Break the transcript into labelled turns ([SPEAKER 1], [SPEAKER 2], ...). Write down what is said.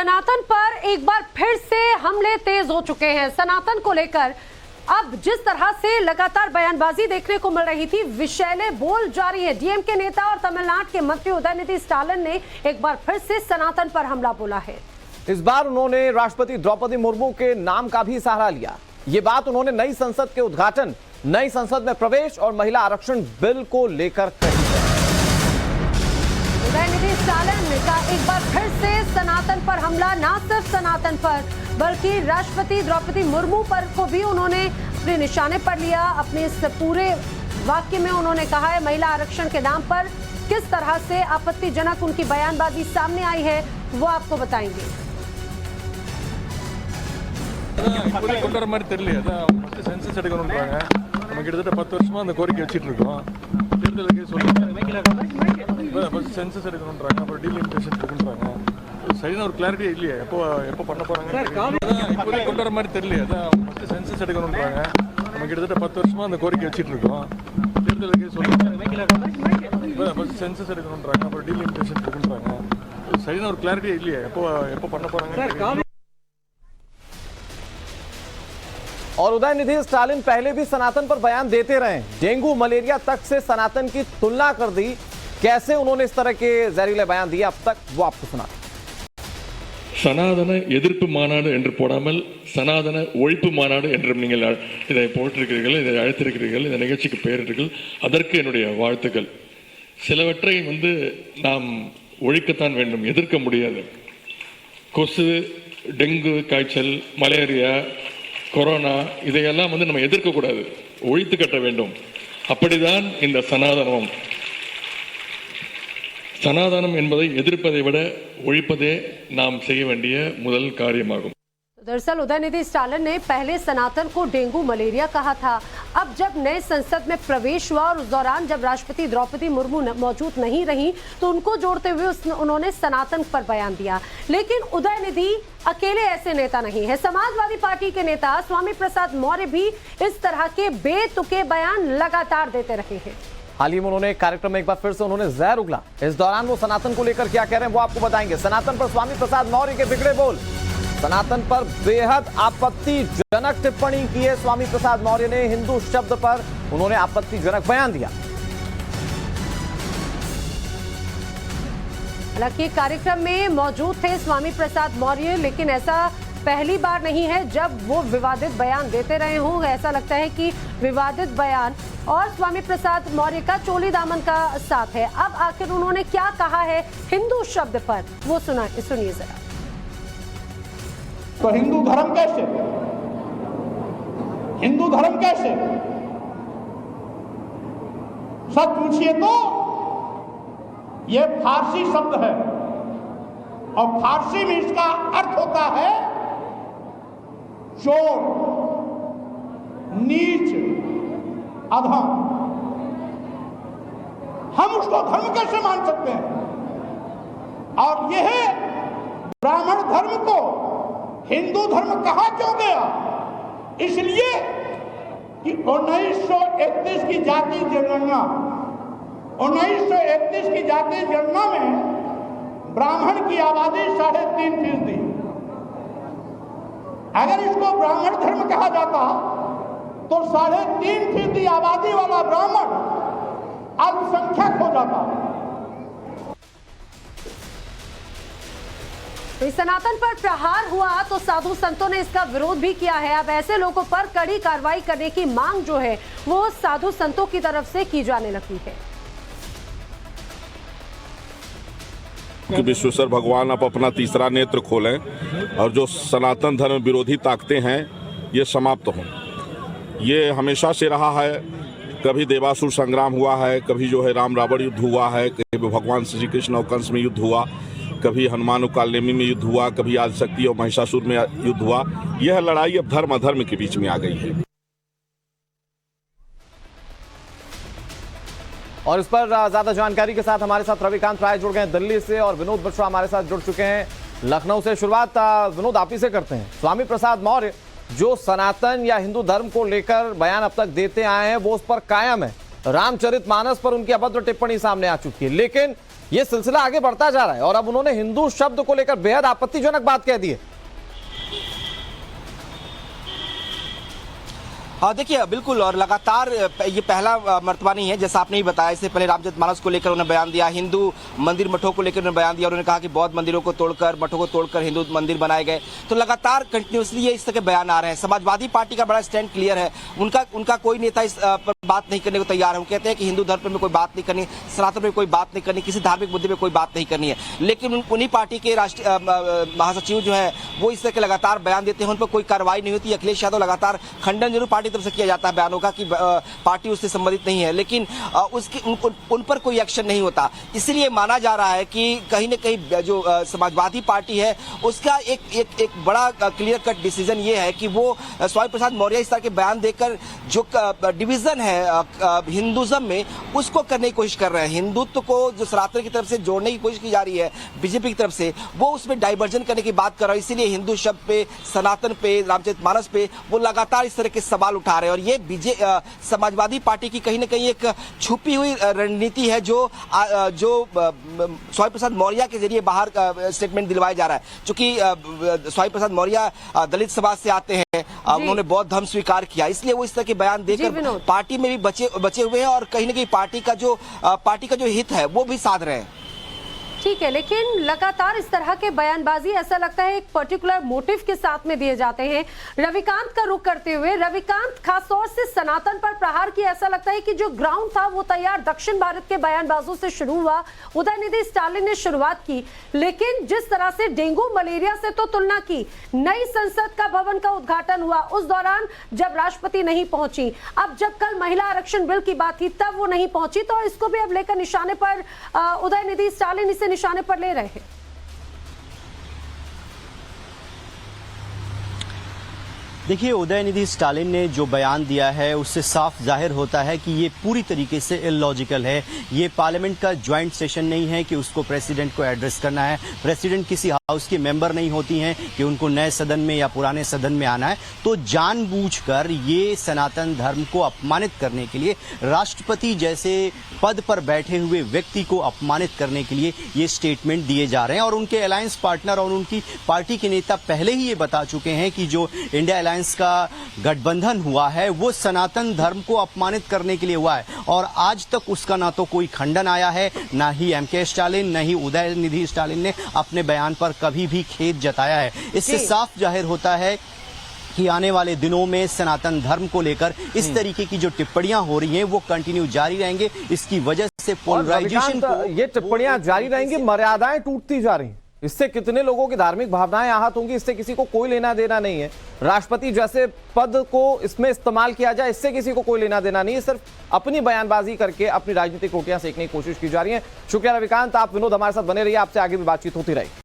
[SPEAKER 1] सनातन पर एक बार फिर से हमले तेज हो चुके हैं। सनातन को लेकर अब जिस तरह से लगातार बयानबाजी देखने को मिल रही थी, विषैले बोल जारी है। डीएमके नेता और तमिलनाडु के मंत्री उदयनिधि स्टालिन ने एक बार फिर से सनातन पर हमला बोला है।
[SPEAKER 2] इस बार उन्होंने राष्ट्रपति द्रौपदी मुर्मू के नाम का भी सहारा लिया। ये बात उन्होंने नई संसद के उद्घाटन, नई संसद में प्रवेश और महिला आरक्षण बिल को लेकर कही है।
[SPEAKER 1] उदयनिधि स्टालिन का एक बार फिर से सनातन पर हमला, ना सिर्फ सनातन पर बल्कि राष्ट्रपति द्रौपदी मुर्मू पर को भी उन्होंने अपने निशाने पर लिया। अपने इस पूरे वाक्य में उन्होंने कहा है महिला आरक्षण के नाम पर किस तरह से आपत्तिजनक उनकी बयानबाजी सामने आई है, वो आपको बताएंगे।
[SPEAKER 3] கொண்டு மாதிரி தெரியல ஃபர்ஸ்ட் சென்சஸ் எடுக்கணும்ன்றாங்க. நம்ம கிட்டத்தட்ட 10 வருஷமா அந்த கோரிக்கை வச்சிட்டு இருக்கோம். தேர்தலுக்கு சொல்லுங்க ஃபர்ஸ்ட் சென்சஸ் எடுக்கணும்ன்றாங்க, அப்புறம் டீலிமிட்டேஷன் இருக்குன்றாங்க. சரியான ஒரு கிளாரிட்டி இல்லையே, எப்போ பண்ண போறாங்க இப்போதே கொண்டு வர மாதிரி தெரியல. ஃபர்ஸ்ட் சென்சஸ் எடுக்கணும்ன்றாங்க. நம்ம கிட்டத்தட்ட 10 வருஷமா அந்த கோரிக்கை வச்சிட்டு இருக்கோம். தேர்தலுக்கு சொல்லுங்க ஃபர்ஸ்ட் சென்சஸ் எடுக்கணும்ன்றாங்க, அப்புறம் டீலிமிட்டேஷன் இருக்குன்றாங்க. சரியான ஒரு கிளாரிட்டி இல்லையே, எப்போ பண்ண போறாங்க।
[SPEAKER 2] और उदयनिधि स्टालिन पहले भी सनातन पर बयान देते रहे। डेंगू मलेरिया तक से सनातन की तुलना कर दी। कैसे उन्होंने इस तरह के जहरीले बयान दिए अब तक, वो आपको सुना।
[SPEAKER 3] சனாதன எதிர்ப்பு மாநாடு என்று போடாமல் சனாதன ஒழிப்பு மாநாடு என்றும் நீங்கள் இதை போட்டிருக்கிறீர்கள், இதை அழைத்திருக்கிறீர்கள், இந்த நிகழ்ச்சிக்கு பெயரிட்டீர்கள். அதற்கு என்னுடைய வாழ்த்துக்கள். சிலவற்றை நாம் ஒழிக்கத்தான் வேண்டும், எதிர்க்க முடியாது. கொசு, டெங்கு காய்ச்சல், மலேரியா, கொரோனா இதையெல்லாம் நம்ம எதிர்க்கக்கூடாது, ஒழித்து கட்ட வேண்டும். அப்படிதான் இந்த சனாதனம் என்பதை எதிர்ப்பதை விட ஒழிப்பதே நாம் செய்ய வேண்டிய முதல் காரியமாகும்।
[SPEAKER 1] दरअसल उदयनिधि स्टालिन ने पहले सनातन को डेंगू मलेरिया कहा था। अब जब नए संसद में प्रवेश हुआ और उस दौरान जब राष्ट्रपति द्रौपदी मुर्मू मौजूद नहीं रही तो उनको जोड़ते हुए उन्होंने सनातन पर बयान दिया। लेकिन उदयनिधि अकेले ऐसे नेता नहीं है। समाजवादी पार्टी के नेता स्वामी प्रसाद मौर्य भी इस तरह के बेतुके बयान लगातार देते रहे हैं।
[SPEAKER 2] हाल ही में उन्होंने एक कार्यक्रम में एक बार फिर से उन्होंने जहर उगला। इस दौरान वो सनातन को लेकर क्या कह रहे हैं वो आपको बताएंगे। सनातन पर स्वामी प्रसाद मौर्य के बिगड़े बोल, सनातन पर बेहद आपत्तिजनक टिप्पणी की है स्वामी प्रसाद मौर्य ने। हिंदू शब्द पर उन्होंने आपत्तिजनक बयान दिया।
[SPEAKER 1] हालांकि कार्यक्रम में मौजूद थे स्वामी प्रसाद मौर्य, लेकिन ऐसा पहली बार नहीं है जब वो विवादित बयान देते रहे हों। ऐसा लगता है कि विवादित बयान और स्वामी प्रसाद मौर्य का चोली दामन का साथ है। अब आखिर उन्होंने क्या कहा है हिंदू शब्द पर, वो सुनिए जरा।
[SPEAKER 4] तो हिंदू धर्म कैसे, हिंदू धर्म कैसे? सब पूछिए तो यह फारसी शब्द है और फारसी में इसका अर्थ होता है चोर, नीच, अधम। हम उसको धर्म कैसे मान सकते हैं? और यह ब्राह्मण धर्म को हिंदू धर्म कहा क्यों गया? इसलिए कि 1931 की जाति जनगणना, 1931 की जाति जनगणना में ब्राह्मण की आबादी 3.5%। अगर इसको ब्राह्मण धर्म कहा जाता तो 3.5% आबादी वाला ब्राह्मण अल्पसंख्यक हो जाता।
[SPEAKER 1] तो सनातन पर प्रहार हुआ तो साधु संतों ने इसका विरोध भी किया है। अब ऐसे लोगों पर कड़ी कार्रवाई करने की मांग जो है वो साधु संतों की तरफ से की जाने लगी है।
[SPEAKER 5] विश्वेश्वर भगवान अब अपना तीसरा नेत्र खोलें और जो सनातन धर्म विरोधी ताकतें हैं ये समाप्त हों। ये हमेशा से रहा है। कभी देवासुर संग्राम हुआ है, कभी जो है राम रावण युद्ध हुआ है, कभी भगवान श्री कृष्ण और कंस में युद्ध हुआ, कभी हनुमान और कालनेमी में युद्ध हुआ, कभी आदिशक्ति और महिषासुर में युद्ध हुआ। यह लड़ाई अब धर्म अधर्म के बीच में आ गई है।
[SPEAKER 2] और इस पर ज्यादा जानकारी के साथ हमारे साथ रविकांत राय जुड़ गए दिल्ली से और विनोद बछड़ा हमारे साथ जुड़ चुके हैं लखनऊ से। शुरुआत विनोद आप ही से करते हैं। स्वामी प्रसाद मौर्य जो सनातन या हिंदू धर्म को लेकर बयान अब तक देते आए हैं वो उस पर कायम है। रामचरितमानस पर उनकी अभद्र टिप्पणी सामने आ चुकी है, लेकिन ये सिलसिला आगे बढ़ता जा रहा है और अब उन्होंने हिंदू शब्द को लेकर बेहद आपत्तिजनक बात कह दी है।
[SPEAKER 6] हाँ देखिए बिल्कुल, और लगातार ये पहला मर्तबा नहीं है, जैसा आपने ही बताया। इससे पहले रामचरितमानस को लेकर उन्होंने बयान दिया, हिंदू मंदिर मठों को लेकर उन्होंने बयान दिया। उन्होंने कहा कि बौद्ध मंदिरों को तोड़कर, मठों को तोड़कर हिंदू मंदिर बनाए गए। तो लगातार कंटिन्यूसली ये इस तरह के बयान आ रहे हैं। समाजवादी पार्टी का बड़ा स्टैंड क्लियर है, उनका कोई नेता इस पर बात नहीं करने को तैयार है। वो कहते हैं कि हिंदू धर्म में कोई बात नहीं करनी, सनातन में कोई बात नहीं करनी, किसी धार्मिक मुद्दे में कोई बात नहीं करनी है। लेकिन उन्हीं पार्टी के राष्ट्रीय महासचिव जो है वो इस तरह के लगातार बयान देते हैं, उन पर कोई कार्रवाई नहीं होती। अखिलेश यादव लगातार खंडन जरूर पार्टी तरफ से किया जाता है बयानों का कि पार्टी उससे संबंधित नहीं है, लेकिन उन पर कोई एक्शन नहीं होता। इसलिए माना जा रहा है कि कहीं न कहीं जो समाजवादी पार्टी है उसका एक बड़ा क्लियर कट डिसीजन ये है कि वो स्वामी प्रसाद मौर्य इस तरह के बयान देकर जो डिवीजन है हिंदुज्म में उसको करने की कोशिश कर रहे हैं। हिंदुत्व को जो सनातन की तरफ से जोड़ने की कोशिश की जा रही है बीजेपी की तरफ से, वो उसमें डाइवर्जन करने की बात कर रहा है। इसीलिए हिंदू शब्द पे, सनातन पे, रामचरितमानस पे वो लगातार इस तरह के सवाल उठा रहे हैं। और ये समाजवादी पार्टी की कहीं ना कहीं एक छुपी हुई रणनीति है जो स्वामी प्रसाद मौर्य के जरिए बाहर स्टेटमेंट दिलवाया जा रहा है। चूंकि स्वामी प्रसाद मौर्य दलित समाज से आते हैं, उन्होंने बौद्ध धर्म स्वीकार किया, इसलिए वो इस तरह के बयान देकर पार्टी में भी बचे हुए हैं और कहीं ना कहीं पार्टी का जो हित है वो भी साध रहे हैं।
[SPEAKER 1] ठीक है, लेकिन लगातार इस तरह के बयानबाजी ऐसा लगता है एक पर्टिकुलर मोटिव के साथ में दिए जाते हैं। रविकांत का रुख करते हुए, रविकांत खासतौर से सनातन पर प्रहार की, ऐसा लगता है कि जो ग्राउंड था वो तैयार दक्षिण भारत के बयानबाजों से शुरू हुआ। उदयनिधि स्टालिन ने शुरुआत की, लेकिन जिस तरह से डेंगू मलेरिया से तो तुलना की, नई संसद का भवन का उद्घाटन हुआ उस दौरान जब राष्ट्रपति नहीं पहुंची, अब जब कल महिला आरक्षण बिल की बात थी तब वो नहीं पहुंची, तो इसको भी अब लेकर निशाने पर उदयनिधि स्टालिन इसे निशाने पर ले रहे हैं।
[SPEAKER 7] देखिए, उदयनिधि स्टालिन ने जो बयान दिया है उससे साफ जाहिर होता है कि ये पूरी तरीके से इलॉजिकल है। ये पार्लियामेंट का ज्वाइंट सेशन नहीं है कि उसको प्रेसिडेंट को एड्रेस करना है। प्रेसिडेंट किसी हाउस की मेंबर नहीं होती हैं कि उनको नए सदन में या पुराने सदन में आना है। तो जानबूझकर ये सनातन धर्म को अपमानित करने के लिए, राष्ट्रपति जैसे पद पर बैठे हुए व्यक्ति को अपमानित करने के लिए ये स्टेटमेंट दिए जा रहे हैं। और उनके अलायंस पार्टनर और उनकी पार्टी के नेता पहले ही ये बता चुके हैं कि जो इंडिया अलायंस का गठबंधन हुआ है वो सनातन धर्म को अपमानित करने के लिए हुआ है। और आज तक उसका ना तो कोई खंडन आया है, ना ही एमके स्टालिन, ना ही उदयनिधि स्टालिन ने अपने बयान पर कभी भी खेद जताया है। इससे साफ जाहिर होता है कि आने वाले दिनों में सनातन धर्म को लेकर इस तरीके की जो टिप्पणियां हो रही हैं वो कंटिन्यू जारी रहेंगे। इसकी वजह से पोलराइजेशन
[SPEAKER 2] ये टिप्पणियां जारी रहेंगी, मर्यादाएं टूटती जा रही हैं। इससे कितने लोगों की धार्मिक भावनाएं आहत होंगी, इससे किसी को कोई लेना देना नहीं है। राष्ट्रपति जैसे पद को इसमें इस्तेमाल किया जाए, इससे किसी को कोई लेना देना नहीं है। सिर्फ अपनी बयानबाजी करके अपनी राजनीतिक रोटियां सेकने की कोशिश की जा रही है। शुक्रिया रविकांत, आप विनोद हमारे साथ बने रहिए, आपसे आगे भी बातचीत होती रहेगी।